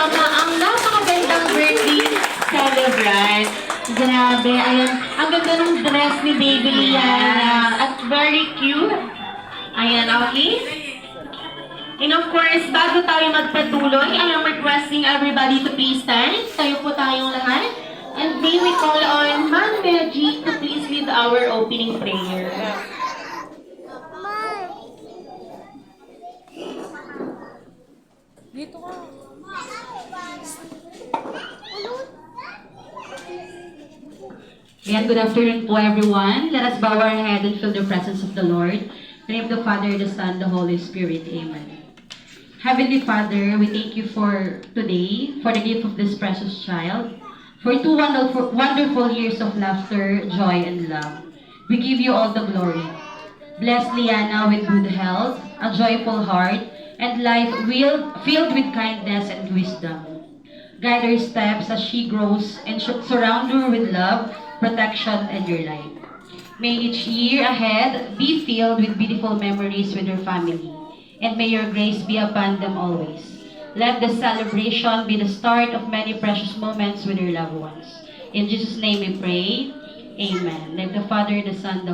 kasama ang napakagandang birthday celebrant. Grabe, ayan. Ang ganda ng dress ni Baby Liana. At very cute. Ayan, okay? And of course, bago tayo magpatuloy, I am requesting everybody to please stand. Tayo po tayong lahat. And may we call on Man Meji to please lead our opening prayer. Dito ka. Ayan, good afternoon po everyone. Let us bow our head and feel the presence of the Lord. In the name of the Father, the Son, the Holy Spirit. Amen. Heavenly Father, we thank you for today, for the gift of this precious child, for 2 wonderful years of laughter, joy, and love. We give you all the glory. Bless Liana with good health, a joyful heart, and life filled with kindness and wisdom. Guide her steps as she grows and surround her with love, protection, and your light. May each year ahead be filled with beautiful memories with her family, and may your grace be upon them always. Let the celebration be the start of many precious moments with your loved ones. In Jesus' name we pray. Amen. Let the Father, the Son, the